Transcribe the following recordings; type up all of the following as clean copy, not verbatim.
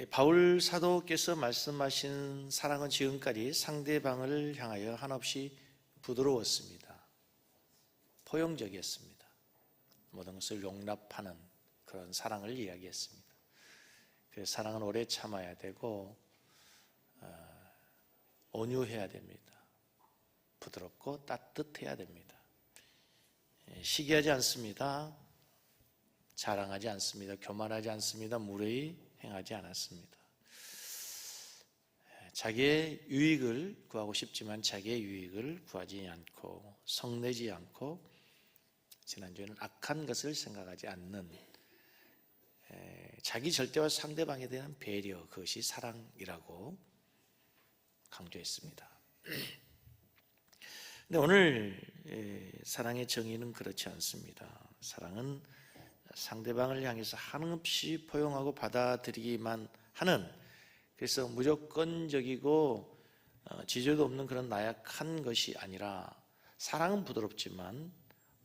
바울 사도께서 말씀하신 사랑은 지금까지 상대방을 향하여 한없이 부드러웠습니다. 포용적이었습니다. 모든 것을 용납하는 그런 사랑을 이야기했습니다. 그래서 사랑은 오래 참아야 되고 온유해야 됩니다. 부드럽고 따뜻해야 됩니다. 시기하지 않습니다. 자랑하지 않습니다. 교만하지 않습니다. 무례히 행하지 않았습니다. 자기의 유익을 구하고 싶지만 자기의 유익을 구하지 않고 성내지 않고 지난주에는 악한 것을 생각하지 않는 자기 절대와 상대방에 대한 배려, 그것이 사랑이라고 강조했습니다. 근데 오늘 사랑의 정의는 그렇지 않습니다. 사랑은 상대방을 향해서 한없이 포용하고 받아들이기만 하는, 그래서 무조건적이고 지저도 없는 그런 나약한 것이 아니라, 사랑은 부드럽지만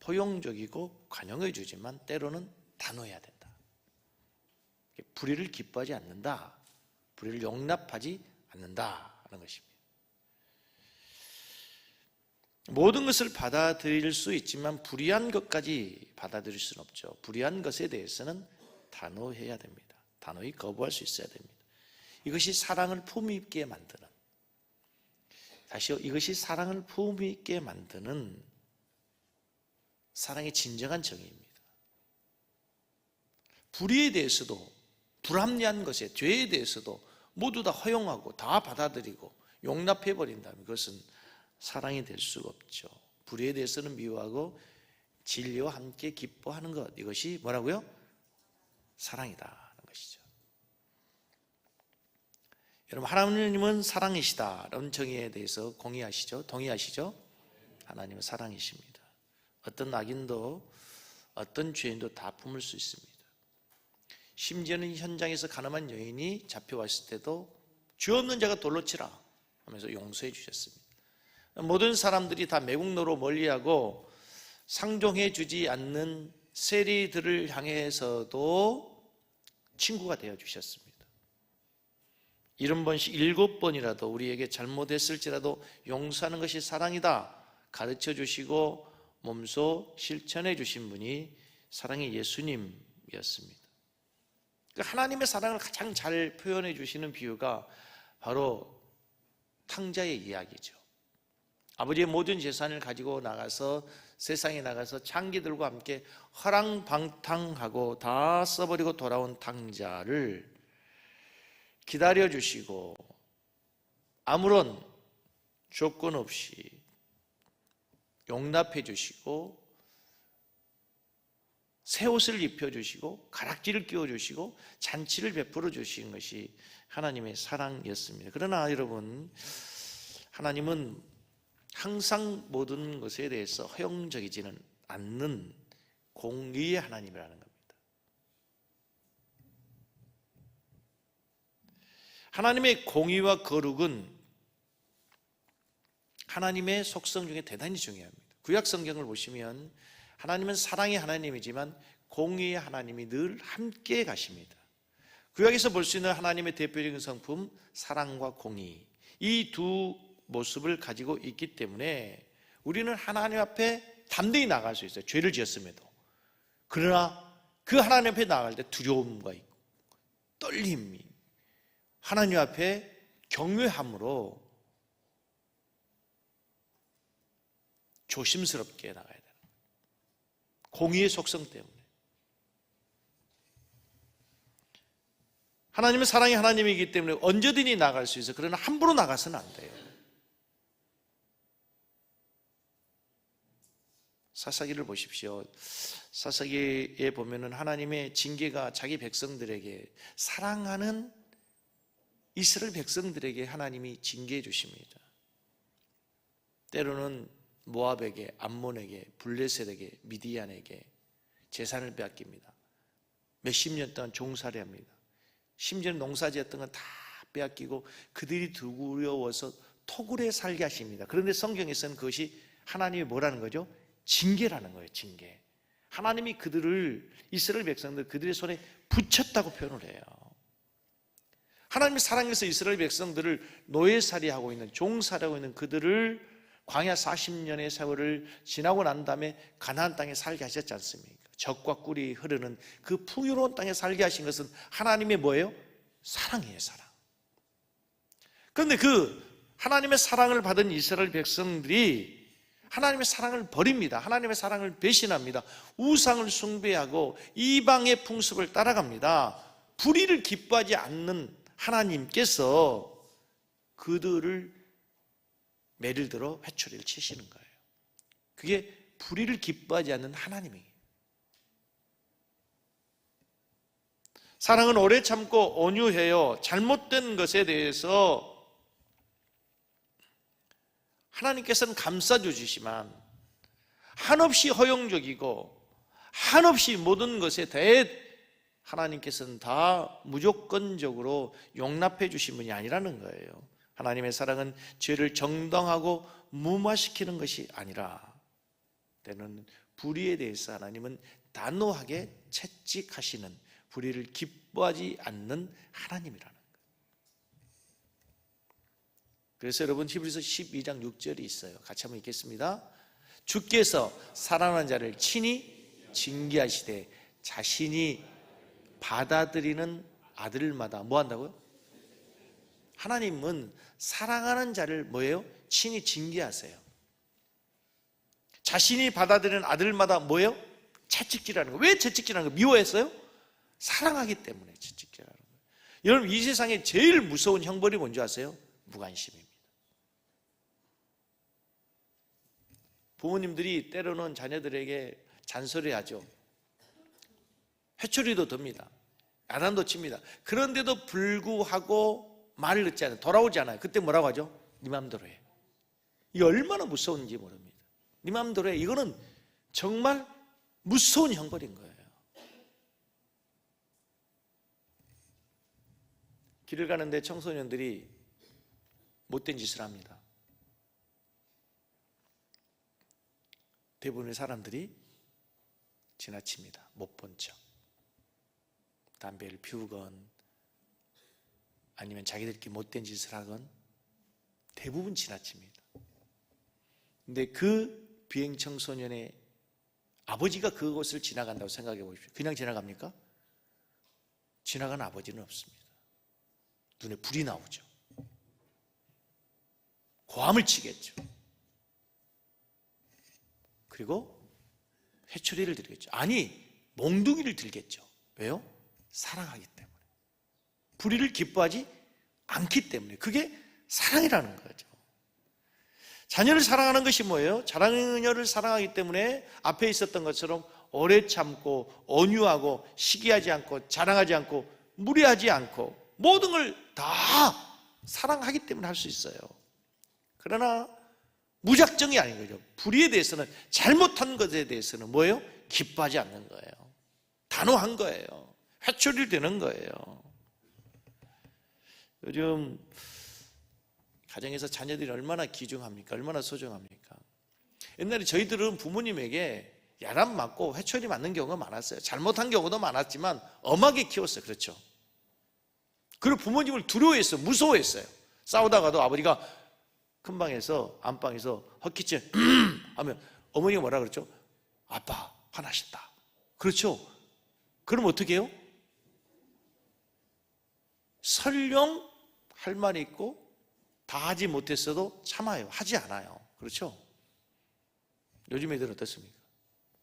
포용적이고 관용해 주지만 때로는 단호해야 된다. 불의를 기뻐하지 않는다. 불의를 용납하지 않는다는 것입니다. 모든 것을 받아들일 수 있지만 불의한 것까지 받아들일 수는 없죠. 불의한 것에 대해서는 단호해야 됩니다. 단호히 거부할 수 있어야 됩니다. 이것이 사랑을 품위 있게 만드는, 다시요, 이것이 사랑을 품위 있게 만드는 사랑의 진정한 정의입니다. 불의에 대해서도, 불합리한 것에, 죄에 대해서도 모두 다 허용하고 다 받아들이고 용납해버린다면 그것은 사랑이 될 수가 없죠. 불의에 대해서는 미워하고 진리와 함께 기뻐하는 것, 이것이 뭐라고요? 사랑이다라는 것이죠. 여러분, 하나님은 사랑이시다라는 정의에 대해서 공의하시죠? 동의하시죠? 하나님은 사랑이십니다. 어떤 악인도 어떤 죄인도 다 품을 수 있습니다. 심지어는 현장에서 가늠한 여인이 잡혀왔을 때도 죄 없는 자가 돌로 치라 하면서 용서해 주셨습니다. 모든 사람들이 다 매국노로 멀리하고 상종해 주지 않는 세리들을 향해서도 친구가 되어 주셨습니다. 70번씩 7번이라도 우리에게 잘못했을지라도 용서하는 것이 사랑이다 가르쳐 주시고 몸소 실천해 주신 분이 사랑의 예수님이었습니다. 하나님의 사랑을 가장 잘 표현해 주시는 비유가 바로 탕자의 이야기죠. 아버지의 모든 재산을 가지고 나가서 세상에 나가서 창기들과 함께 허랑방탕하고 다 써버리고 돌아온 탕자를 기다려주시고 아무런 조건 없이 용납해 주시고 새 옷을 입혀주시고 가락지를 끼워주시고 잔치를 베풀어 주신 것이 하나님의 사랑이었습니다. 그러나 여러분, 하나님은 항상 모든 것에 대해서 허용적이지는 않는 공의의 하나님이라는 겁니다. 하나님의 공의와 거룩은 하나님의 속성 중에 대단히 중요합니다. 구약 성경을 보시면 하나님은 사랑의 하나님이지만 공의의 하나님이 늘 함께 가십니다. 구약에서 볼 수 있는 하나님의 대표적인 성품, 사랑과 공의, 이 두 모습을 가지고 있기 때문에 우리는 하나님 앞에 담대히 나갈 수 있어요. 죄를 지었음에도. 그러나 그 하나님 앞에 나갈 때 두려움과 있고 떨림이, 하나님 앞에 경외함으로 조심스럽게 나가야 돼요. 공의의 속성 때문에. 하나님은 사랑의 하나님이기 때문에 언제든지 나갈 수 있어요. 그러나 함부로 나가서는 안 돼요. 사사기를 보십시오. 사사기에 보면은 하나님의 징계가 자기 백성들에게, 사랑하는 이스라엘 백성들에게 하나님이 징계해 주십니다. 때로는 모압에게, 암몬에게, 블레셋에게, 미디안에게 재산을 빼앗깁니다. 몇십 년 동안 종살이합니다. 심지어 농사지었던 건 다 빼앗기고 그들이 두려워서 토굴에 살게 하십니다. 그런데 성경에서는 그것이 하나님이 뭐라는 거죠? 징계라는 거예요. 징계. 하나님이 그들을, 이스라엘 백성들 그들의 손에 붙였다고 표현을 해요. 하나님의 사랑에서 이스라엘 백성들을 노예살이하고 있는, 종살이하고 있는 그들을 광야 40년의 세월을 지나고 난 다음에 가나안 땅에 살게 하셨지 않습니까? 젖과 꿀이 흐르는 그 풍요로운 땅에 살게 하신 것은 하나님의 뭐예요? 사랑이에요, 사랑. 그런데 그 하나님의 사랑을 받은 이스라엘 백성들이 하나님의 사랑을 버립니다. 하나님의 사랑을 배신합니다. 우상을 숭배하고 이방의 풍습을 따라갑니다. 불의를 기뻐하지 않는 하나님께서 그들을 매를 들어 회초리를 치시는 거예요. 그게 불의를 기뻐하지 않는 하나님이에요. 사랑은 오래 참고 온유해요. 잘못된 것에 대해서 하나님께서는 감싸주시지만 한없이 허용적이고 한없이 모든 것에 대해 하나님께서는 다 무조건적으로 용납해 주신 분이 아니라는 거예요. 하나님의 사랑은 죄를 정당하고 무마시키는 것이 아니라 때는 불의에 대해서 하나님은 단호하게 채찍하시는, 불의를 기뻐하지 않는 하나님이라는 거예요. 그래서 여러분 히브리서 12장 6절이 있어요. 같이 한번 읽겠습니다. 주께서 사랑하는 자를 친히 징계하시되 자신이 받아들이는 아들마다 뭐 한다고요? 하나님은 사랑하는 자를 뭐예요? 친히 징계하세요. 자신이 받아들이는 아들마다 뭐예요? 채찍질하는 거예요. 왜 채찍질하는 거예요? 미워했어요? 사랑하기 때문에 채찍질하는 거예요. 여러분 이 세상에 제일 무서운 형벌이 뭔지 아세요? 무관심입니다. 부모님들이 때로는 자녀들에게 잔소리하죠. 회초리도 듭니다. 야단도 칩니다. 그런데도 불구하고 말을 듣지 않아요. 돌아오지 않아요. 그때 뭐라고 하죠? 네 맘대로 해. 이게 얼마나 무서운지 모릅니다. 네 맘대로 해. 이거는 정말 무서운 형벌인 거예요. 길을 가는데 청소년들이 못된 짓을 합니다. 대부분의 사람들이 지나칩니다. 못 본 척. 담배를 피우건 아니면 자기들끼리 못된 짓을 하건 대부분 지나칩니다. 근데 그 비행 청소년의 아버지가 그곳을 지나간다고 생각해 보십시오. 그냥 지나갑니까? 지나가는 아버지는 없습니다. 눈에 불이 나오죠. 고함을 치겠죠. 그리고 회초리를 들겠죠. 아니, 몽둥이를 들겠죠. 왜요? 사랑하기 때문에. 불의를 기뻐하지 않기 때문에. 그게 사랑이라는 거죠. 자녀를 사랑하는 것이 뭐예요? 자녀를 사랑하기 때문에 앞에 있었던 것처럼 오래 참고 온유하고 시기하지 않고 자랑하지 않고 무례하지 않고 모든 걸 다 사랑하기 때문에 할 수 있어요. 그러나 무작정이 아닌 거죠. 불의에 대해서는, 잘못한 것에 대해서는 뭐예요? 기뻐하지 않는 거예요. 단호한 거예요. 회초리를 대는 거예요. 요즘 가정에서 자녀들이 얼마나 귀중합니까? 얼마나 소중합니까? 옛날에 저희들은 부모님에게 야단 맞고 회초리 맞는 경우가 많았어요. 잘못한 경우도 많았지만 엄하게 키웠어요. 그렇죠? 그리고 부모님을 두려워했어요. 무서워했어요. 싸우다가도 아버지가 큰 방에서 안방에서 헛기침 하면 어머니가 뭐라 그랬죠? 아빠 화나셨다. 그렇죠? 그럼 어떻게 해요? 설령 할 말이 있고 다 하지 못했어도 참아요. 하지 않아요. 그렇죠? 요즘 애들은 어떻습니까?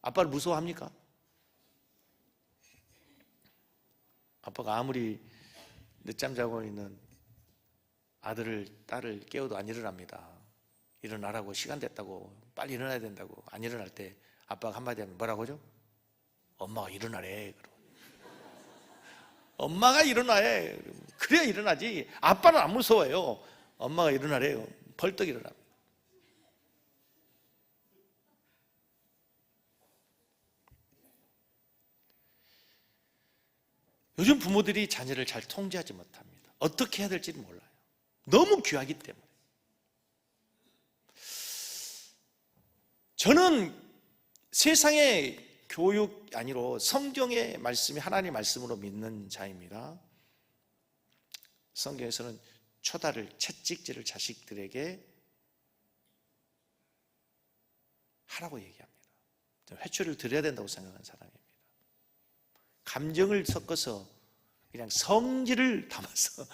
아빠를 무서워합니까? 아빠가 아무리 늦잠 자고 있는 아들을, 딸을 깨워도 안 일어납니다. 일어나라고, 시간 됐다고, 빨리 일어나야 된다고. 안 일어날 때 아빠가 한마디 하면 뭐라고 하죠? 엄마가 일어나래. 엄마가 일어나래. 그래야 일어나지. 아빠는 안 무서워요. 엄마가 일어나래요. 벌떡 일어납니다. 요즘 부모들이 자녀를 잘 통제하지 못합니다. 어떻게 해야 될지는 몰라요. 너무 귀하기 때문에. 저는 세상의 교육 아니로 성경의 말씀이 하나님의 말씀으로 믿는 자입니다. 성경에서는 초다를, 채찍질을 자식들에게 하라고 얘기합니다. 회초리를 드려야 된다고 생각하는 사람입니다. 감정을 섞어서 그냥 성질을 담아서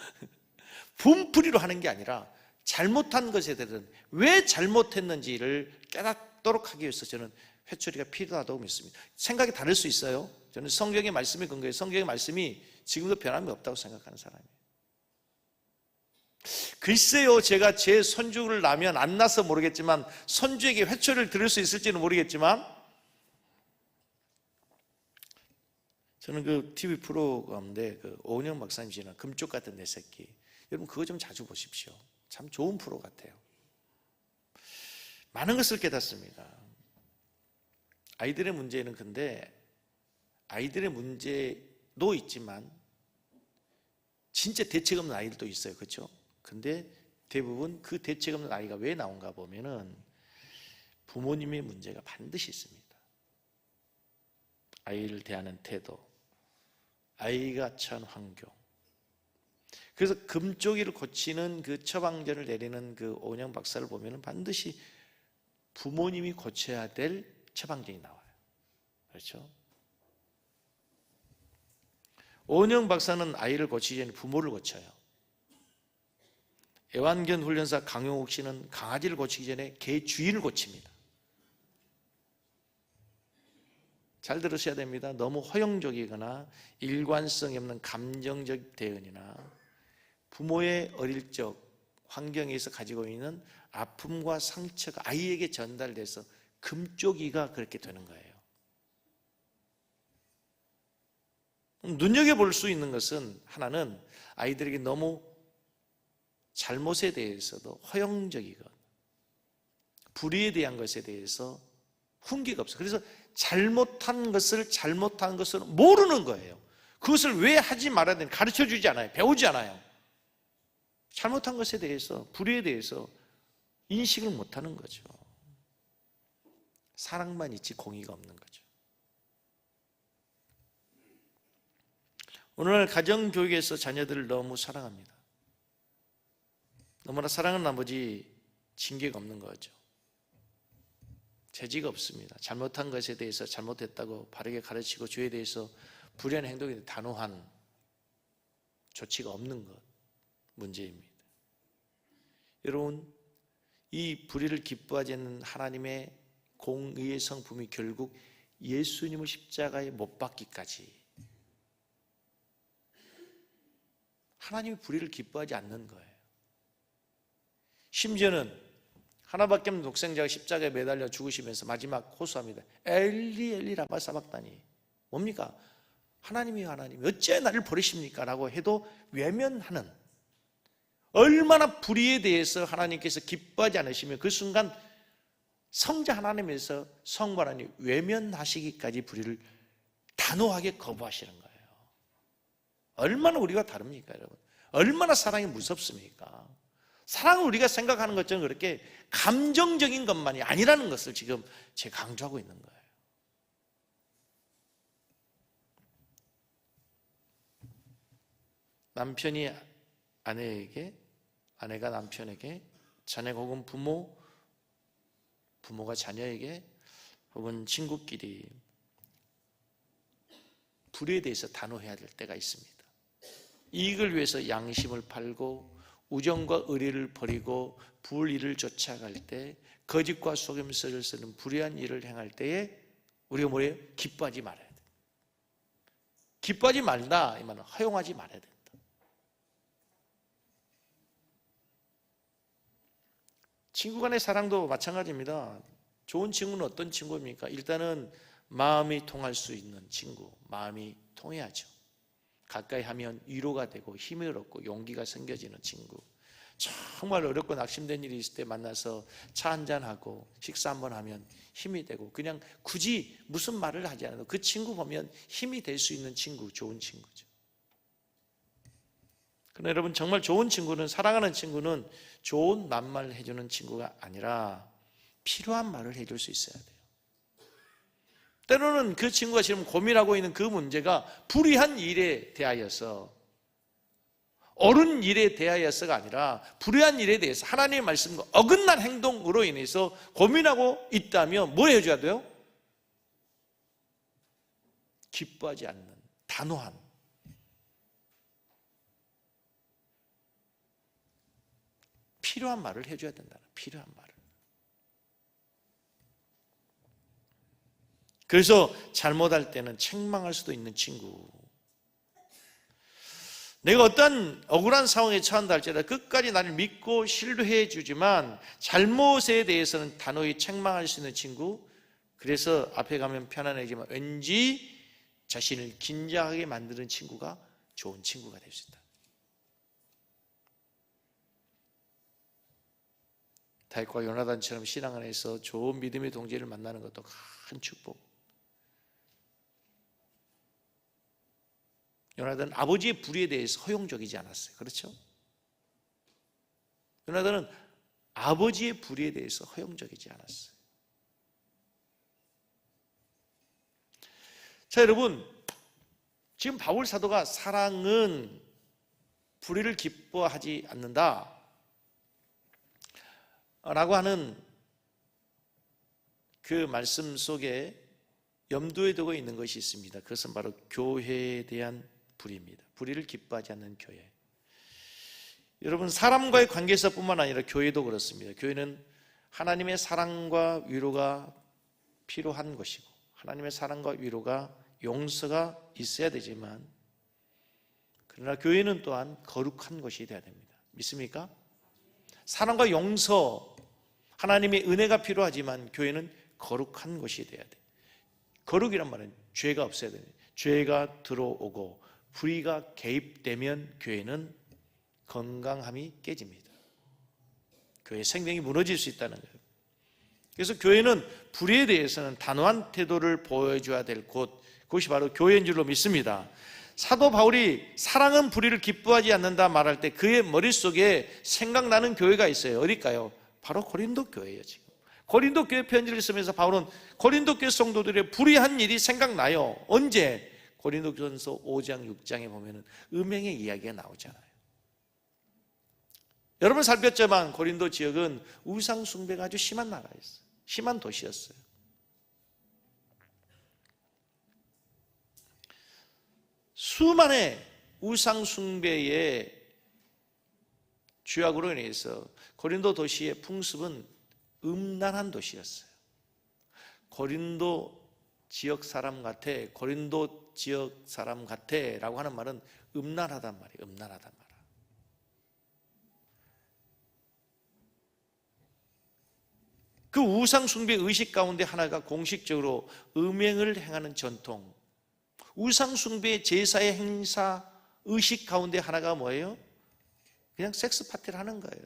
분풀이로 하는 게 아니라 잘못한 것에 대해서는 왜 잘못했는지를 깨닫도록 하기 위해서 저는 회초리가 필요하다고 믿습니다. 생각이 다를 수 있어요. 저는 성경의 말씀에 근거해 성경의 말씀이 지금도 변함이 없다고 생각하는 사람이에요. 글쎄요, 제가 제 손주를 낳으면 안 낳아서 모르겠지만 손주에게 회초리를 들을 수 있을지는 모르겠지만 저는 그 TV 프로 가운데 그 오은영 박사님 지난 금쪽 같은 내 새끼, 여러분 그거 좀 자주 보십시오. 참 좋은 프로 같아요. 많은 것을 깨닫습니다. 아이들의 문제는 근데 아이들의 문제도 있지만 진짜 대책 없는 아이들도 있어요. 그렇죠? 근데 대부분 그 대책 없는 아이가 왜 나온가 보면은 부모님의 문제가 반드시 있습니다. 아이를 대하는 태도, 아이가 처한 환경. 그래서 금쪽이를 고치는 그 처방전을 내리는 그 오은영 박사를 보면은 반드시 부모님이 고쳐야 될 처방전이 나와요. 그렇죠? 오은영 박사는 아이를 고치기 전에 부모를 고쳐요. 애완견 훈련사 강용욱 씨는 강아지를 고치기 전에 개 주인을 고칩니다. 잘 들으셔야 됩니다. 너무 허용적이거나 일관성이 없는 감정적 대응이나 부모의 어릴 적 환경에서 가지고 있는 아픔과 상처가 아이에게 전달돼서 금쪽이가 그렇게 되는 거예요. 눈여겨볼 수 있는 것은 하나는 아이들에게 너무 잘못에 대해서도 허용적이거나 불의에 대한 것에 대해서 훈계가 없어요. 그래서 잘못한 것을 모르는 거예요. 그것을 왜 하지 말아야 되는지 가르쳐 주지 않아요. 배우지 않아요. 잘못한 것에 대해서, 불의에 대해서 인식을 못하는 거죠. 사랑만 있지 공의가 없는 거죠. 오늘날 가정교육에서 자녀들을 너무 사랑합니다. 너무나 사랑하는 나머지 징계가 없는 거죠. 재지가 없습니다. 잘못한 것에 대해서 잘못했다고 바르게 가르치고 죄에 대해서 불의한 행동에 대해 단호한 조치가 없는 것 문제입니다. 여러분, 이 불의를 기뻐하지 않는 하나님의 공의의 성품이 결국 예수님을 십자가에 못 박기까지 하나님이 불의를 기뻐하지 않는 거예요. 심지어는 하나밖에 없는 독생자가 십자가에 매달려 죽으시면서 마지막 호소합니다. 엘리 엘리 라마 사박다니. 뭡니까? 하나님이 어찌 나를 버리십니까? 라고 해도 외면하는, 얼마나 불의에 대해서 하나님께서 기뻐하지 않으시면 그 순간 성자 하나님에서 성부 하나님 외면하시기까지 불의를 단호하게 거부하시는 거예요. 얼마나 우리가 다릅니까, 여러분? 얼마나 사랑이 무섭습니까? 사랑은 우리가 생각하는 것처럼 그렇게 감정적인 것만이 아니라는 것을 지금 제가 강조하고 있는 거예요. 남편이 아내에게, 아내가 남편에게, 자녀가 혹은 부모가 자녀에게 혹은 친구끼리 불의에 대해서 단호해야 될 때가 있습니다. 이익을 위해서 양심을 팔고 우정과 의리를 버리고 불의를 쫓아갈 때, 거짓과 속임수를 쓰는 불의한 일을 행할 때에 우리가 뭐예요? 기뻐하지 말아야 돼. 기뻐하지 말다 이 말은 허용하지 말아야 된다. 친구 간의 사랑도 마찬가지입니다. 좋은 친구는 어떤 친구입니까? 일단은 마음이 통할 수 있는 친구, 마음이 통해야죠. 가까이 하면 위로가 되고 힘을 얻고 용기가 생겨지는 친구, 정말 어렵고 낙심된 일이 있을 때 만나서 차 한잔하고 식사 한번 하면 힘이 되고, 그냥 굳이 무슨 말을 하지 않아도 그 친구 보면 힘이 될 수 있는 친구, 좋은 친구죠. 그러나 여러분, 정말 좋은 친구는, 사랑하는 친구는 좋은 낱말 해주는 친구가 아니라 필요한 말을 해줄 수 있어야 돼요. 때로는 그 친구가 지금 고민하고 있는 그 문제가 불의한 일에 대하여서 옳은 일에 대하여서가 아니라 불의한 일에 대해서 하나님의 말씀과 어긋난 행동으로 인해서 고민하고 있다면 뭐 해줘야 돼요? 기뻐하지 않는 단호한, 필요한 말을 해줘야 된다. 필요한 말을. 그래서 잘못할 때는 책망할 수도 있는 친구, 내가 어떤 억울한 상황에 처한다 할지라도 끝까지 나를 믿고 신뢰해 주지만 잘못에 대해서는 단호히 책망할 수 있는 친구, 그래서 앞에 가면 편안해지만 왠지 자신을 긴장하게 만드는 친구가 좋은 친구가 될 수 있다. 다윗과 요나단처럼 신앙 안에서 좋은 믿음의 동지를 만나는 것도 큰 축복. 요나단은 아버지의 불의에 대해서 허용적이지 않았어요. 그렇죠? 요나단은 아버지의 불의에 대해서 허용적이지 않았어요. 자, 여러분, 지금 바울 사도가 사랑은 불의를 기뻐하지 않는다 라고 하는 그 말씀 속에 염두에 두고 있는 것이 있습니다. 그것은 바로 교회에 대한 불의입니다. 불의를 기뻐하지 않는 교회. 여러분, 사람과의 관계에서뿐만 아니라 교회도 그렇습니다. 교회는 하나님의 사랑과 위로가 필요한 것이고 하나님의 사랑과 위로가 용서가 있어야 되지만, 그러나 교회는 또한 거룩한 것이 되어야 됩니다. 믿습니까? 사랑과 용서, 하나님의 은혜가 필요하지만 교회는 거룩한 것이 되어야 돼. 거룩이란 말은 죄가 없어야 돼요. 죄가 들어오고 불의가 개입되면 교회는 건강함이 깨집니다. 교회의 생명이 무너질 수 있다는 거예요. 그래서 교회는 불의에 대해서는 단호한 태도를 보여줘야 될 곳, 그것이 바로 교회인 줄로 믿습니다. 사도 바울이 사랑은 불의를 기뻐하지 않는다 말할 때 그의 머릿속에 생각나는 교회가 있어요. 어딜까요? 바로 고린도 교회예요. 지금 고린도 교회 편지를 쓰면서 바울은 고린도 교회 성도들의 불의한 일이 생각나요. 언제? 고린도전서 5장 6장에 보면 음행의 이야기가 나오잖아요. 여러분 살폈지만 고린도 지역은 우상 숭배가 아주 심한 나라였어요. 심한 도시였어요. 수많은 우상 숭배의 죄악으로 인해서 고린도 도시의 풍습은 음란한 도시였어요. 고린도 지역 사람 같아, 고린도 지역 사람 같아 라고 하는 말은 음란하단 말이에요. 음란하단 말. 그 우상 숭배 의식 가운데 하나가 공식적으로 음행을 행하는 전통, 우상 숭배 제사의 행사 의식 가운데 하나가 뭐예요? 그냥 섹스 파티를 하는 거예요.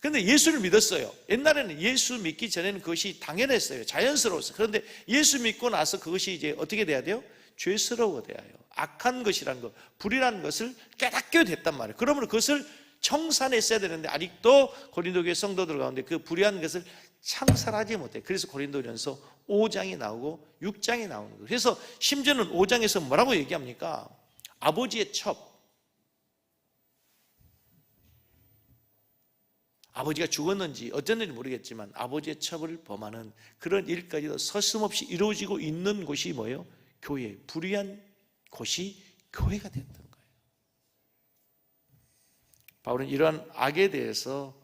그런데 예수를 믿었어요. 옛날에는 예수 믿기 전에는 그것이 당연했어요. 자연스러웠어요. 그런데 예수 믿고 나서 그것이 이제 어떻게 돼야 돼요? 죄스러워져야 해요. 악한 것이라는 것, 불이라는 것을 깨닫게 됐단 말이에요. 그러면 그것을 청산했어야 되는데 아직도 고린도 교회 성도들 가운데 그 불의한 것을 청산하지 못해. 그래서 고린도전서 5장이 나오고 6장이 나오는 거예요. 그래서 심지어는 5장에서 뭐라고 얘기합니까? 아버지의 첩, 아버지가 죽었는지 어쨌는지 모르겠지만 아버지의 첩을 범하는 그런 일까지도 서슴없이 이루어지고 있는 곳이 뭐예요? 교회, 불의한 곳이 교회가 됐던 거예요. 바울은 이러한 악에 대해서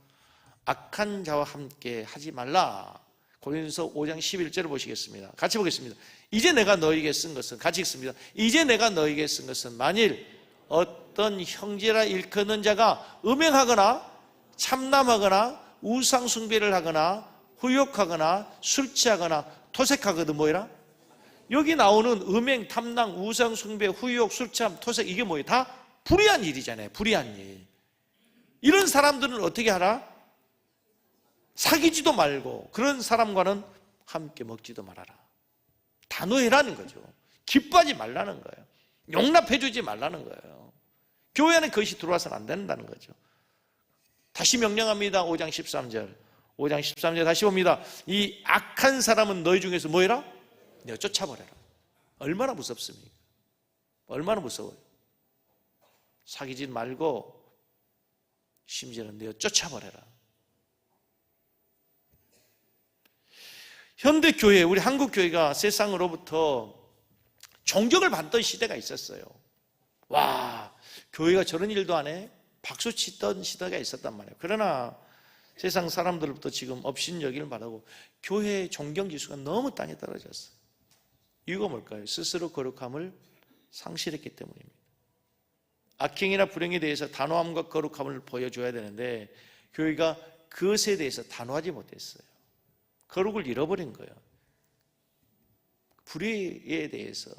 악한 자와 함께 하지 말라. 고린도서 5장 11절을 보시겠습니다. 같이 보겠습니다. 이제 내가 너에게 쓴 것은, 같이 읽습니다. 이제 내가 너에게 쓴 것은 만일 어떤 형제라 일컫는 자가 음행하거나 참남하거나 우상 숭배를 하거나 후욕하거나 술 취하거나 토색하거든 뭐라? 여기 나오는 음행, 탐낭, 우상 숭배, 후욕, 술 취함, 토색, 이게 뭐예요? 다 불의한 일이잖아요. 불의한 일. 이런 사람들은 어떻게 하라? 사귀지도 말고 그런 사람과는 함께 먹지도 말아라. 단호해라는 거죠. 기뻐하지 말라는 거예요. 용납해주지 말라는 거예요. 교회 안에 그것이 들어와서는 안 된다는 거죠. 다시 명령합니다. 5장 13절. 5장 13절 다시 봅니다. 이 악한 사람은 너희 중에서 뭐 해라? 내가 쫓아버려라. 얼마나 무섭습니까? 얼마나 무서워요. 사귀지 말고 심지어는 내어 쫓아버려라. 현대 교회, 우리 한국 교회가 세상으로부터 존경을 받던 시대가 있었어요. 와, 교회가 저런 일도 안 해? 박수 치던 시대가 있었단 말이에요. 그러나 세상 사람들로부터 지금 업신여기를 바라고 교회의 존경 지수가 너무 땅에 떨어졌어요. 이유가 뭘까요? 스스로 거룩함을 상실했기 때문입니다. 악행이나 불행에 대해서 단호함과 거룩함을 보여줘야 되는데 교회가 그것에 대해서 단호하지 못했어요. 거룩을 잃어버린 거예요. 불의에 대해서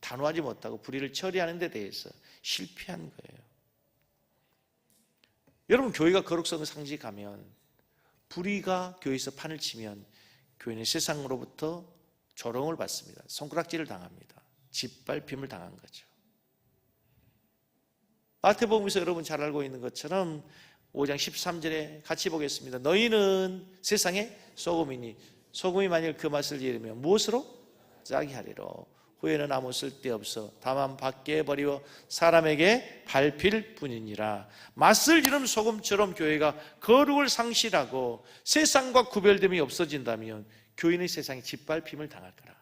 단호하지 못하고 불의를 처리하는 데 대해서 실패한 거예요. 여러분, 교회가 거룩성을 상실하면, 불의가 교회에서 판을 치면 교회는 세상으로부터 조롱을 받습니다. 손가락질을 당합니다. 짓밟힘을 당한 거죠. 마태복음에서 여러분 잘 알고 있는 것처럼 5장 13절에 같이 보겠습니다. 너희는 세상의 소금이니 소금이 만일 그 맛을 잃으면 무엇으로 짜게 하리로. 후에는 아무 쓸데없어 다만 밖에 버리워 사람에게 밟힐 뿐이니라. 맛을 잃은 소금처럼 교회가 거룩을 상실하고 세상과 구별됨이 없어진다면 교인의 세상에 짓밟힘을 당할 거라.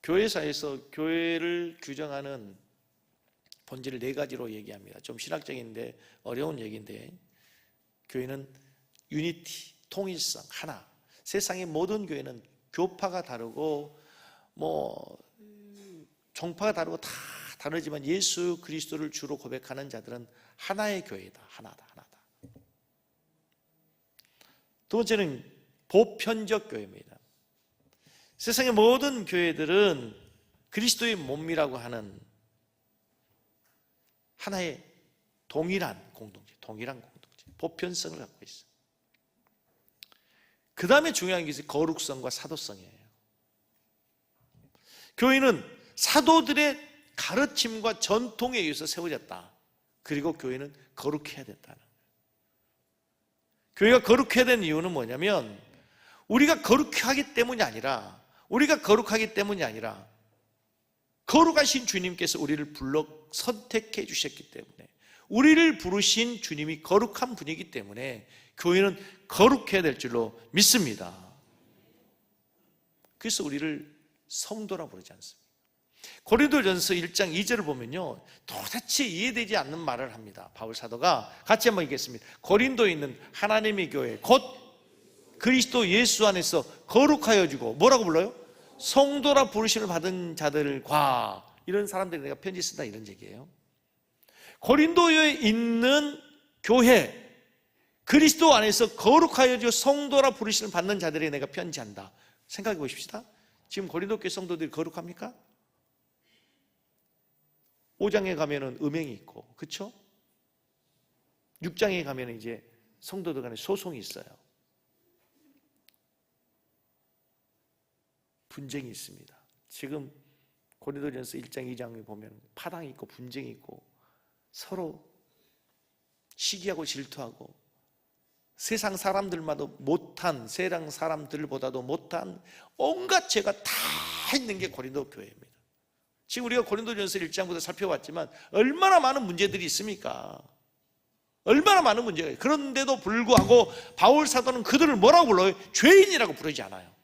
교회사에서 교회를 규정하는 본질을 4가지로 얘기합니다. 좀 신학적인데 어려운 얘기인데, 교회는 유니티, 통일성, 하나. 세상의 모든 교회는 교파가 다르고 종파가 다르고 다 다르지만 예수 그리스도를 주로 고백하는 자들은 하나의 교회다. 하나다. 두 번째는 보편적 교회입니다. 세상의 모든 교회들은 그리스도의 몸이라고 하는 하나의 동일한 공동체, 보편성을 갖고 있어요. 그 다음에 중요한 것이 거룩성과 사도성이에요. 교회는 사도들의 가르침과 전통에 의해서 세워졌다. 그리고 교회는 거룩해야 된다는 거예요. 교회가 거룩해야 되는 이유는 뭐냐면 우리가 거룩하기 때문이 아니라 거룩하신 주님께서 우리를 불러 선택해 주셨기 때문에, 우리를 부르신 주님이 거룩한 분이기 때문에 교회는 거룩해야 될 줄로 믿습니다. 그래서 우리를 성도라 부르지 않습니다. 고린도전서 1장 2절을 보면요, 도대체 이해되지 않는 말을 합니다. 바울 사도가 같이 한번 읽겠습니다. 고린도에 있는 하나님의 교회 곧 그리스도 예수 안에서 거룩하여 주고 뭐라고 불러요? 성도라 부르심을 받은 자들과, 이런 사람들이 내가 편지 쓴다, 이런 얘기예요. 고린도에 있는 교회, 그리스도 안에서 거룩하여 주 성도라 부르심을 받는 자들에게 내가 편지한다. 생각해 보십시다. 지금 고린도 교회 성도들이 거룩합니까? 5장에 가면은 음행이 있고, 그렇죠? 6장에 가면은 이제 성도들 간에 소송이 있어요. 분쟁이 있습니다. 지금 고린도전서 1장 2장에 보면 파당이 있고 분쟁이 있고 서로 시기하고 질투하고 세상 사람들마다 못한, 세상 사람들보다도 못한 온갖 죄가 다 있는 게 고린도 교회입니다. 지금 우리가 고린도전서 1장부터 살펴봤지만 얼마나 많은 문제들이 있습니까? 얼마나 많은 문제가 있어요. 그런데도 불구하고 바울 사도는 그들을 뭐라고 불러요? 죄인이라고 부르지 않아요.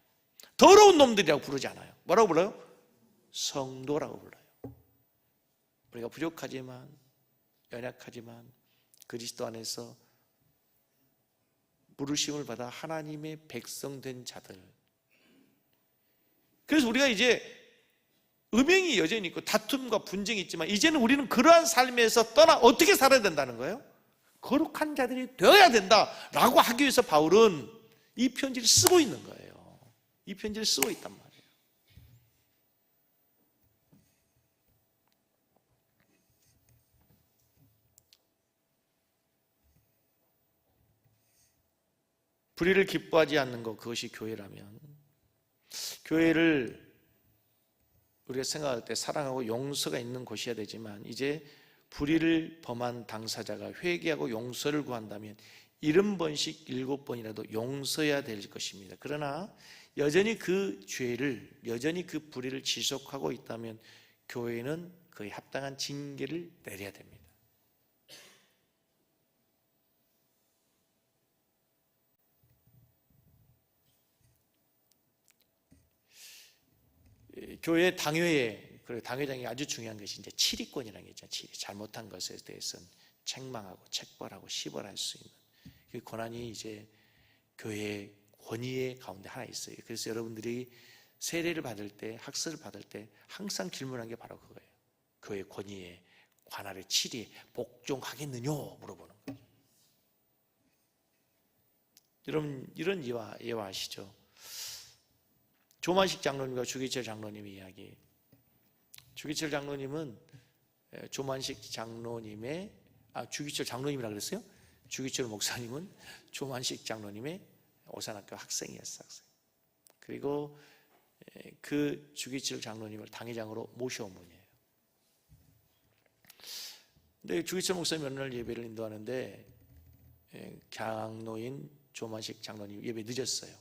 더러운 놈들이라고 부르지 않아요. 뭐라고 불러요? 성도라고 불러요. 우리가 부족하지만, 연약하지만 그리스도 안에서 부르심을 받아 하나님의 백성된 자들. 그래서 우리가 이제 음행이 여전히 있고 다툼과 분쟁이 있지만 이제는 우리는 그러한 삶에서 떠나 어떻게 살아야 된다는 거예요? 거룩한 자들이 되어야 된다라고 하기 위해서 바울은 이 편지를 쓰고 있는 거예요. 이 편지를 쓰고 있단 말이에요. 불의를 기뻐하지 않는 것, 그것이 교회라면, 교회를 우리가 생각할 때 사랑하고 용서가 있는 곳이어야 되지만 이제 불의를 범한 당사자가 회개하고 용서를 구한다면 70번씩 7번이라도 용서해야 될 것입니다. 그러나 여전히 그 죄를, 여전히 그 불의를 지속하고 있다면 교회는 그에 합당한 징계를 내려야 됩니다. 교회 당회에, 그리고 당회장이 아주 중요한 것이 이제 치리권이라는 게 있잖아요. 잘못한 것에 대해서는 책망하고 책벌하고 시벌할 수 있는 그 권한이 이제 교회의 권위의 가운데 하나 있어요. 그래서 여러분들이 세례를 받을 때, 학설을 받을 때 항상 질문한 게 바로 그거예요. 교회 권위에 관할의 치리에 복종하겠느냐 물어보는 거예요. 여러분 이런 예화 아시죠? 조만식 장로님과 주기철 장로님의 이야기. 주기철 장로님은 조만식 장로님의 주기철 장로님이라 그랬어요? 주기철 목사님은 조만식 장로님의 오산학교 학생이었어요. 그리고 그 주기철 장로님을 당회장으로 모셔온 분이에요. 근데 주기철 목사님 어느 날 예배를 인도하는데 장로인 조만식 장로님 예배 늦었어요.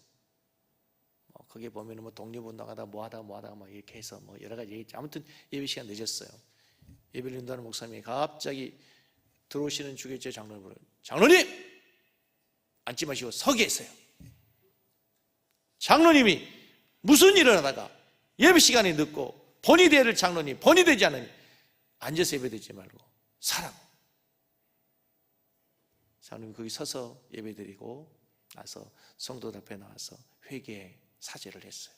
거기에 보면은 뭐 독립운동하다 뭐하다 막 이렇게 해서 뭐 여러 가지 얘기했죠. 아무튼 예배 시간 늦었어요. 예배를 인도하는 목사님이 갑자기 들어오시는 주기철 장로님을 부르는, 장로님! 앉지 마시고 서 계세요. 장로님이 무슨 일을 하다가 예배 시간이 늦고 본이 되를 장로님, 본이 되지 않으니 앉아서 예배 드리지 말고 서라고. 장로님이 거기 서서 예배 드리고 나서 성도들 앞에 나와서 회개에 사죄를 했어요.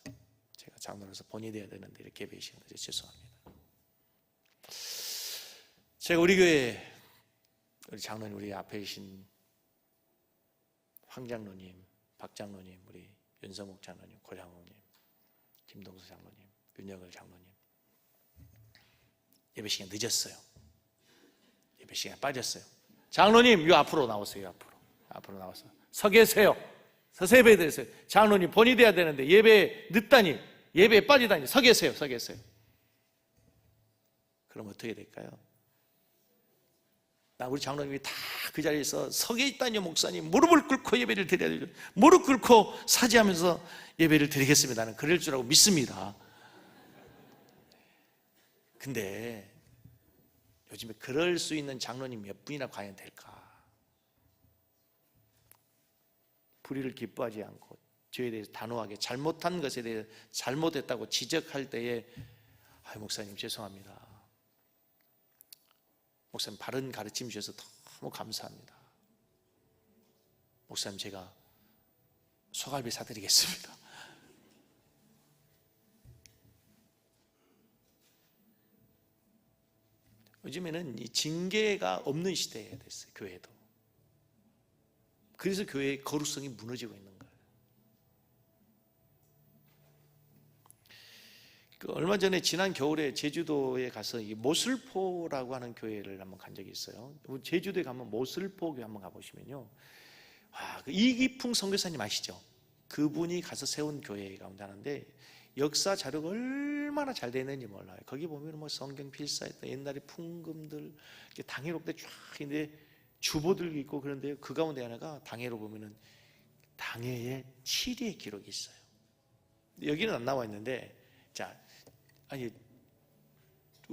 제가 장로로서 본이 되어야 되는데 이렇게 예배 시간에 죄송합니다. 제가 우리 교회 우리 장로님, 우리 앞에 계신 황 장로님, 박 장로님, 우리 윤성욱 장로님, 고 장로님, 김동수 장로님, 윤여걸 장로님 예배 시간 늦었어요. 예배 시간 빠졌어요. 장로님 요 앞으로 나오세요. 앞으로 나와서 서 계세요. 서서 예배 드리세요. 장로님 본이 돼야 되는데 예배 늦다니, 예배에 빠지다니 서 계세요. 그럼 어떻게 될까요? 우리 장로님이 다 그 자리에서 서 계있다니요 목사님, 무릎을 꿇고 예배를 드려야 되죠. 무릎 꿇고 사죄하면서 예배를 드리겠습니다. 나는 그럴 줄 알고 믿습니다. 근데 요즘에 그럴 수 있는 장로님 몇 분이나 과연 될까? 불의를 기뻐하지 않고 죄에 대해서 단호하게, 잘못한 것에 대해 잘못했다고 지적할 때에 목사님 죄송합니다. 목사님 바른 가르침 주셔서 너무 감사합니다. 목사님 제가 소갈비 사드리겠습니다. 요즘에는 이 징계가 없는 시대에 됐어요. 교회도. 그래서 교회의 거룩성이 무너지고 있는 거예요. 얼마 전에 지난 겨울에 제주도에 가서 이 모슬포라고 하는 교회를 한번 간 적이 있어요. 제주도에 가면 모슬포 교회 한번 가보시면요, 그 이기풍 선교사님 아시죠? 그분이 가서 세운 교회 가운데 하는데 역사 자료가 얼마나 잘 되어 있는지 몰라요. 거기 보면 뭐 성경 필사했던 옛날에 풍금들, 당회록들 쫙 있는데 주보들 있고 그런데 그 가운데 하나가 당회로 보면은 당회의 치리의 기록이 있어요. 여기는 안 나와 있는데,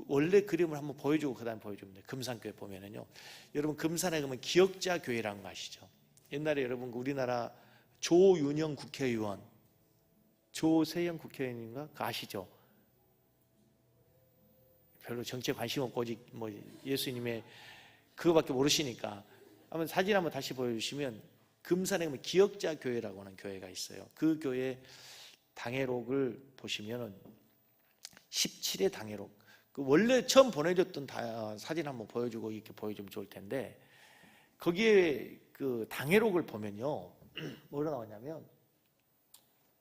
원래 그림을 한번 보여주고 그 다음에 보여주면 돼요. 금산교회 보면은요, 여러분 금산에 가면 기억자 교회라는 거 아시죠? 옛날에 여러분 우리나라 조윤영 국회의원, 조세영 국회의원인가? 그거 아시죠? 별로 정치에 관심 없고 오직 뭐 예수님의 그거밖에 모르시니까 한번 사진 한번 다시 보여주시면 금산에 가면 기억자 교회라고 하는 교회가 있어요. 그 교회 당회록을 보시면은 17회 당회록, 그 원래 처음 보내줬던 사진 한번 보여주고 이렇게 보여주면 좋을 텐데, 거기에 그 당회록을 보면요 뭐가 나오냐면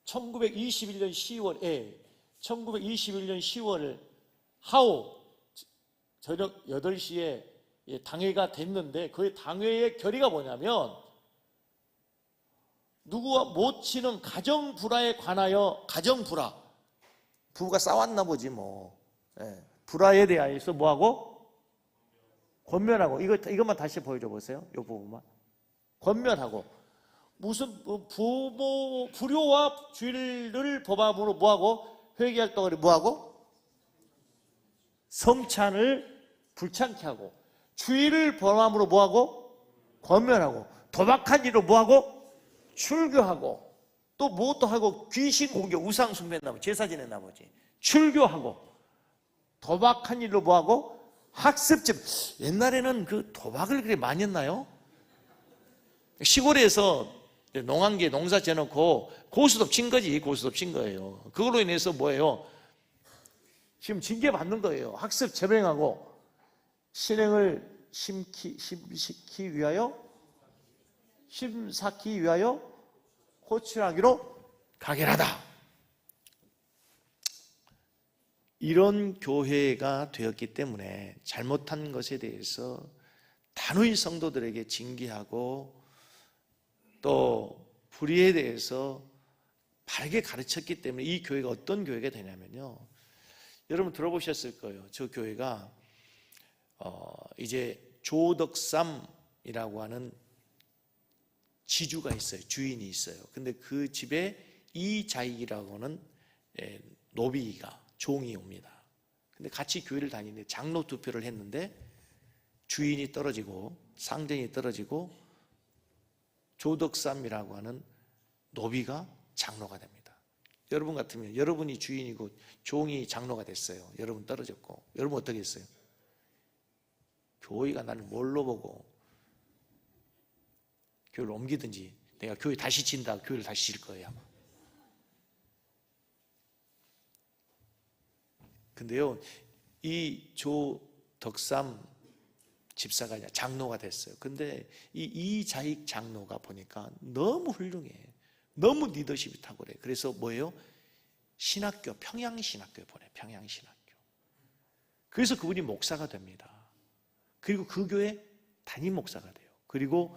1921년 10월 하오 저녁 8시에 당회가 됐는데, 그 당회의 결의가 뭐냐면 누구와 못 치는 가정불화에 관하여, 가정불화, 부부가 싸웠나 보지 뭐, 불화에 대하여서 뭐하고? 권면하고. 이것만 다시 보여줘 보세요. 이 부분만. 권면하고. 무슨 불효와 죄를 범함으로 뭐하고? 회개활동을 뭐하고? 성찬을 불창케 하고. 주의를 범함으로 뭐하고? 권면하고. 도박한 일로 뭐하고? 출교하고. 또 무엇도 하고? 귀신 공격, 우상 숭배했나 보지, 제사 지냈나 보지. 출교하고. 도박한 일로 뭐하고? 학습집. 옛날에는 그 도박을 그렇게 많이 했나요? 시골에서 농한기에 농사 지어놓고 고스톱 친 거지. 고스톱 친 거예요. 그걸로 인해서 뭐예요? 지금 징계 받는 거예요. 학습 제명하고. 신행을 심시키 위하여, 심사키 위하여 호출하기로 가결하다. 이런 교회가 되었기 때문에 잘못한 것에 대해서 단호히 성도들에게 징계하고 또 불의에 대해서 바르게 가르쳤기 때문에 이 교회가 어떤 교회가 되냐면요, 여러분 들어보셨을 거예요. 저 교회가 이제 조덕삼이라고 하는 지주가 있어요. 주인이 있어요. 근데 그 집에 이자익이라고 하는 노비가, 종이 옵니다. 근데 같이 교회를 다니는데 장로 투표를 했는데 주인이 떨어지고 상정이 떨어지고 조덕삼이라고 하는 노비가 장로가 됩니다. 여러분 같으면 여러분이 주인이고 종이 장로가 됐어요. 여러분 떨어졌고 여러분 어떻게 했어요? 교회가 나를 뭘로 보고 교회를 옮기든지, 내가 교회 다시 진다, 교회를 다시 질 거예요 아마. 근데요, 이 조덕삼 집사가 장로가 됐어요. 근데 이 이자익 장로가 보니까 너무 훌륭해. 너무 리더십이 탁월해. 그래서 뭐예요? 신학교, 평양신학교에 보내. 평양신학교. 그래서 그분이 목사가 됩니다. 그리고 그 교회 담임 목사가 돼요. 그리고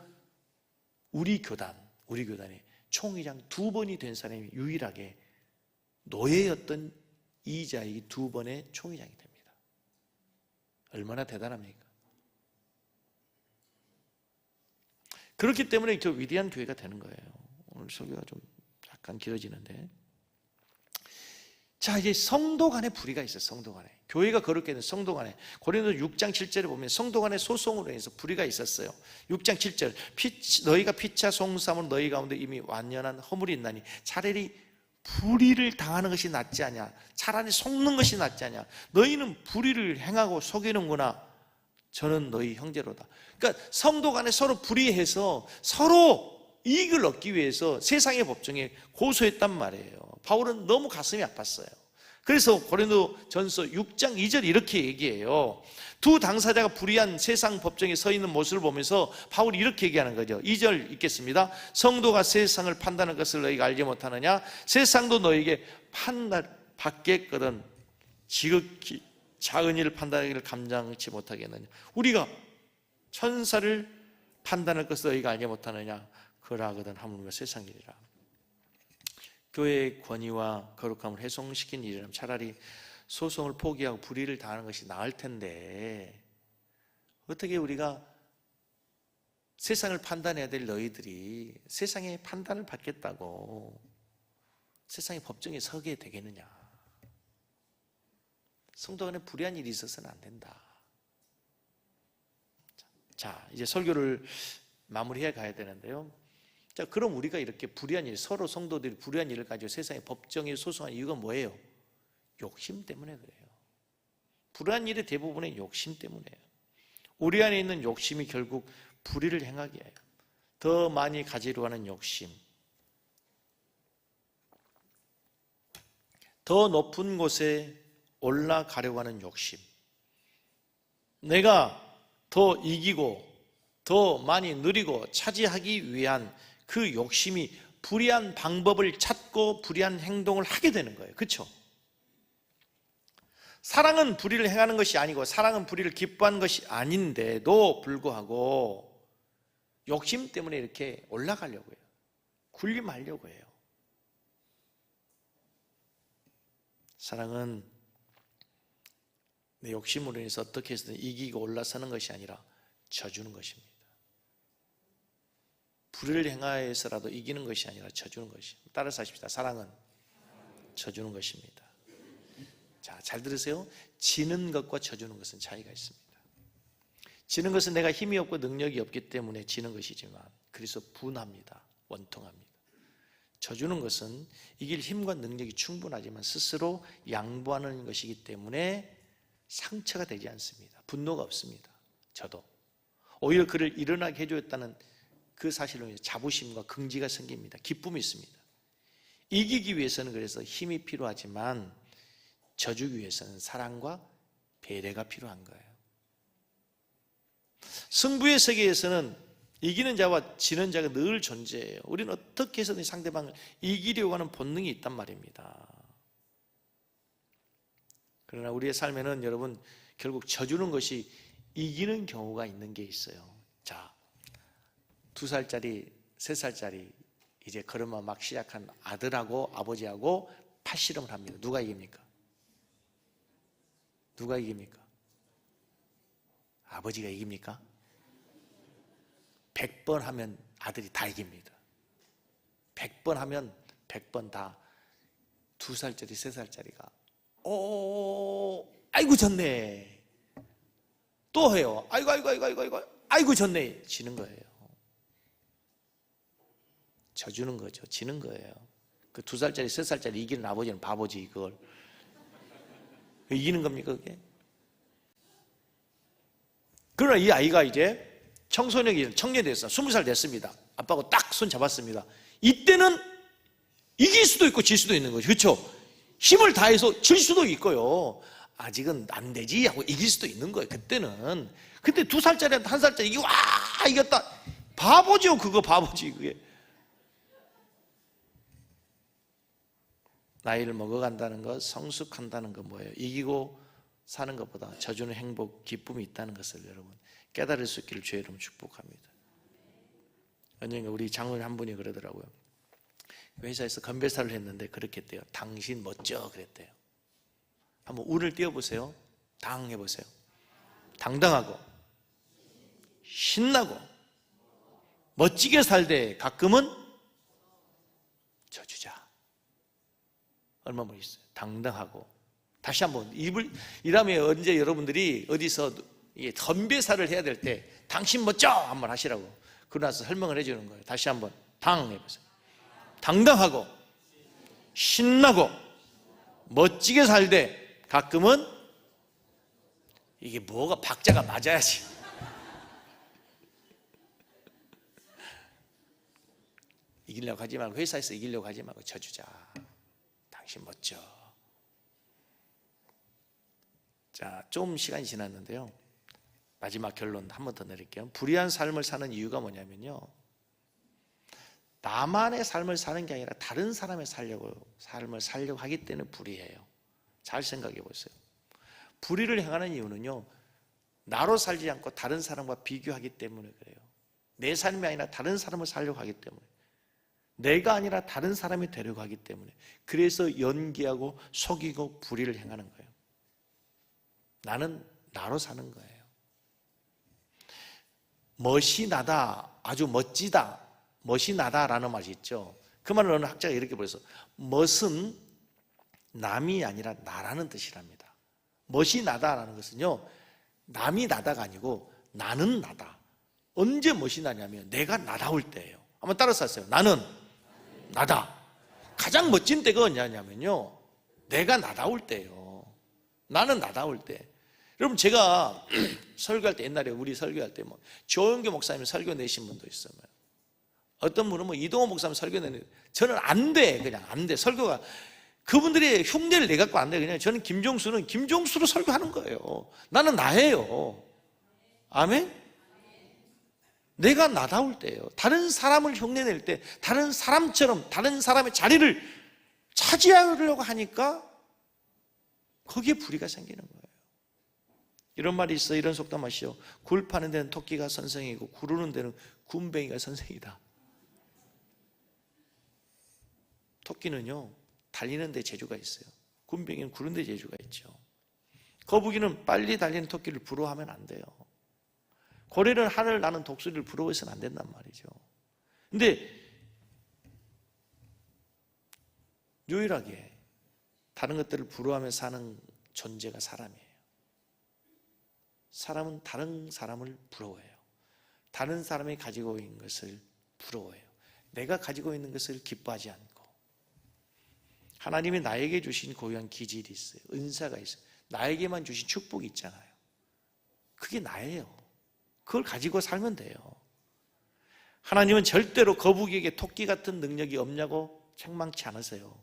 우리 교단의 총회장 2번이 된 사람이 유일하게 노예였던 이자익이 2번의 총회장이 됩니다. 얼마나 대단합니까? 그렇기 때문에 저 위대한 교회가 되는 거예요. 오늘 설교가 좀 약간 길어지는데, 자, 이제 성도 간의 불의가 있어요. 성도 간에. 교회가 거룩게 된 성도 간에. 고린도서 6장 7절에 보면 성도 간의 소송으로 해서 불의가 있었어요. 6장 7절. 너희가 피차 송삼은 너희 가운데 이미 완연한 허물이 있나니 차라리 불의를 당하는 것이 낫지 않냐. 차라리 속는 것이 낫지 않냐. 너희는 불의를 행하고 속이는구나. 저는 너희 형제로다. 그러니까 성도 간에 서로 불의해서 서로 이익을 얻기 위해서 세상의 법정에 고소했단 말이에요. 바울은 너무 가슴이 아팠어요. 그래서 고린도전서 6장 2절 이렇게 얘기해요. 두 당사자가 불의한 세상 법정에 서 있는 모습을 보면서 바울이 이렇게 얘기하는 거죠. 2절 읽겠습니다. 성도가 세상을 판단하는 것을 너희가 알지 못하느냐? 세상도 너희에게 판단받겠거든 지극히 작은 일을 판단하기를 감당치 못하겠느냐? 우리가 천사를 판단할 것을 너희가 알지 못하느냐? 그러하거든 하물며 세상 일이라. 교회의 권위와 거룩함을 훼손시킨 일이라면 차라리 소송을 포기하고 불의를 당하는 것이 나을 텐데, 어떻게 우리가 세상을 판단해야 될 너희들이 세상의 판단을 받겠다고 세상의 법정에 서게 되겠느냐? 성도 간에 불의한 일이 있어서는 안 된다. 자, 이제 설교를 마무리해 가야 되는데요. 자, 그럼 우리가 이렇게 불의한 일, 서로 성도들이 불의한 일을 가지고 세상의 법정에 소송한 이유가 뭐예요? 욕심 때문에 그래요. 불의한 일의 대부분은 욕심 때문에요. 우리 안에 있는 욕심이 결국 불의를 행하게 해요. 더 많이 가지려 하는 욕심, 더 높은 곳에 올라가려고 하는 욕심, 내가 더 이기고 더 많이 누리고 차지하기 위한 그 욕심이 불의한 방법을 찾고 불의한 행동을 하게 되는 거예요. 그렇죠? 사랑은 불의를 행하는 것이 아니고 사랑은 불의를 기뻐하는 것이 아닌데도 불구하고 욕심 때문에 이렇게 올라가려고 해요. 군림하려고 해요. 사랑은 내 욕심으로 인해서 어떻게 해서든 이기고 올라서는 것이 아니라 져주는 것입니다. 불의를 행하여서라도 이기는 것이 아니라 져주는 것입니다. 따라서 하십시다. 사랑은 져주는 것입니다. 자, 잘 들으세요. 지는 것과 져주는 것은 차이가 있습니다. 지는 것은 내가 힘이 없고 능력이 없기 때문에 지는 것이지만 그래서 분합니다. 원통합니다. 져주는 것은 이길 힘과 능력이 충분하지만 스스로 양보하는 것이기 때문에 상처가 되지 않습니다. 분노가 없습니다. 저도 오히려 그를 일어나게 해주었다는 그 사실로 인해 자부심과 긍지가 생깁니다. 기쁨이 있습니다. 이기기 위해서는 그래서 힘이 필요하지만 져주기 위해서는 사랑과 배려가 필요한 거예요. 승부의 세계에서는 이기는 자와 지는 자가 늘 존재해요. 우리는 어떻게 해서든 상대방을 이기려고 하는 본능이 있단 말입니다. 그러나 우리의 삶에는 여러분 결국 져주는 것이 이기는 경우가 있는 게 있어요. 자, 2살짜리, 3살짜리 이제 걸음마 막 시작한 아들하고 아버지하고 팔씨름을 합니다. 누가 이깁니까? 누가 이깁니까? 아버지가 이깁니까? 100번 하면 아들이 다 이깁니다. 100번 하면 100번 다 2살짜리, 3살짜리가 아이고 졌네. 또 해요. 아이고 졌네. 지는 거예요. 져주는 거죠. 지는 거예요. 그 2살짜리, 3살짜리 이기는 아버지는 바보지. 그걸 이기는 겁니까 그게? 그러나 이 아이가 이제 청소년이 청년이 됐어. 20살 됐습니다. 아빠하고 딱 손 잡았습니다. 이때는 이길 수도 있고 질 수도 있는 거죠. 그렇죠? 힘을 다해서 질 수도 있고요. 아직은 안 되지 하고 이길 수도 있는 거예요. 그때는. 근데 2살짜리한테 1살짜리 이거 와 이겼다. 바보죠. 그거 바보지 그게. 나이를 먹어간다는 것, 성숙한다는 것 뭐예요? 이기고 사는 것보다 져주는 행복, 기쁨이 있다는 것을 여러분 깨달을 수 있기를 주의 이름으로 축복합니다. 언젠가 우리 장로님 한 분이 그러더라고요. 회사에서 건배사를 했는데 그렇게 했대요. 당신 멋져 그랬대요. 한번 운을 띄워보세요. 당 해보세요. 당당하고 신나고 멋지게 살되 가끔은 져주자. 얼마나 멋있어요. 당당하고. 다시 한번 이 다음에 언제 여러분들이 어디서 건배사를 해야 될 때 당신 멋져 한번 하시라고 그러고 나서 설명을 해주는 거예요. 다시 한번 당 해보세요. 당당하고 신나고 멋지게 살되 가끔은 이게 뭐가 박자가 맞아야지. 이기려고 하지 말고 회사에서 이기려고 하지 말고 져주자. 당신 멋져. 자, 좀 시간이 지났는데요. 마지막 결론 한 번 더 내릴게요. 불의한 삶을 사는 이유가 뭐냐면요. 나만의 삶을 사는 게 아니라 다른 사람의 삶을 살려고 하기 때문에 불의해요. 잘 생각해 보세요. 불의를 행하는 이유는요. 나로 살지 않고 다른 사람과 비교하기 때문에 그래요. 내 삶이 아니라 다른 사람을 살려고 하기 때문에. 내가 아니라 다른 사람이 되려고 하기 때문에. 그래서 연기하고 속이고 불의를 행하는 거예요. 나는 나로 사는 거예요. 멋이 나다, 아주 멋지다, 멋이 나다라는 말이 있죠. 그 말을 어느 학자가 이렇게 보여서 멋은 남이 아니라 나라는 뜻이랍니다. 멋이 나다라는 것은요, 남이 나다가 아니고 나는 나다. 언제 멋이 나냐면 내가 나다울 때예요. 한번 따라서 하세요. 나는 나다. 가장 멋진 때가 언제냐면요, 내가 나다울 때예요. 나는 나다울 때. 여러분 제가 설교할 때 옛날에 우리 설교할 때 뭐 조영교 목사님 설교 내신 분도 있어요. 어떤 분은 뭐 이동호 목사님 설교 내는 저는 안 돼. 그냥 안 돼. 설교가 그분들의 흉내를 내 갖고 안 돼. 그냥 저는 김종수는 김종수로 설교하는 거예요. 나는 나예요. 아멘? 내가 나다울 때예요. 다른 사람을 흉내낼 때 다른 사람처럼 다른 사람의 자리를 차지하려고 하니까 거기에 불의가 생기는 거예요. 이런 말이 있어요. 이런 속담 아시죠? 굴 파는 데는 토끼가 선생이고 구르는 데는 군뱅이가 선생이다. 토끼는요 달리는 데 재주가 있어요. 군뱅이는 구르는 데 재주가 있죠. 거북이는 빨리 달리는 토끼를 부러워하면 안 돼요. 고래는 하늘 나는 독수리를 부러워해서는 안 된단 말이죠. 근데 유일하게 다른 것들을 부러워하며 사는 존재가 사람이에요. 사람은 다른 사람을 부러워해요. 다른 사람이 가지고 있는 것을 부러워해요. 내가 가지고 있는 것을 기뻐하지 않고. 하나님이 나에게 주신 고유한 기질이 있어요. 은사가 있어요. 나에게만 주신 축복이 있잖아요. 그게 나예요. 그걸 가지고 살면 돼요. 하나님은 절대로 거북이에게 토끼 같은 능력이 없냐고 책망치 않으세요.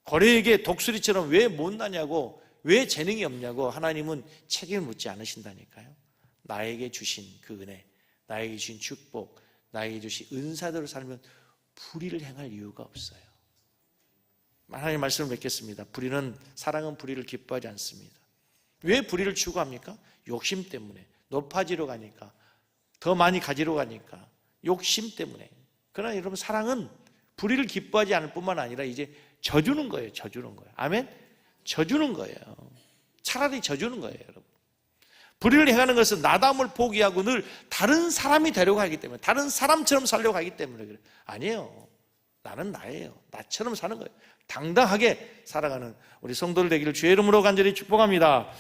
고래에게 독수리처럼 왜 못나냐고, 왜 재능이 없냐고 하나님은 책임을 묻지 않으신다니까요. 나에게 주신 그 은혜, 나에게 주신 축복, 나에게 주신 은사대로 살면 불의를 행할 이유가 없어요. 하나님의 말씀을 맺겠습니다. 사랑은 불의를 기뻐하지 않습니다. 왜 불의를 추구합니까? 욕심 때문에. 높아지러 가니까, 더 많이 가지러 가니까, 욕심 때문에. 그러나 여러분, 사랑은 불의를 기뻐하지 않을 뿐만 아니라 이제 져주는 거예요. 져주는 거예요. 아멘? 져주는 거예요. 차라리 져주는 거예요, 여러분. 불의를 행하는 것은 나담을 포기하고 늘 다른 사람이 되려고 하기 때문에, 다른 사람처럼 살려고 하기 때문에 그래요. 아니에요. 나는 나예요. 나처럼 사는 거예요. 당당하게 살아가는 우리 성도들 되기를 주의 이름으로 간절히 축복합니다.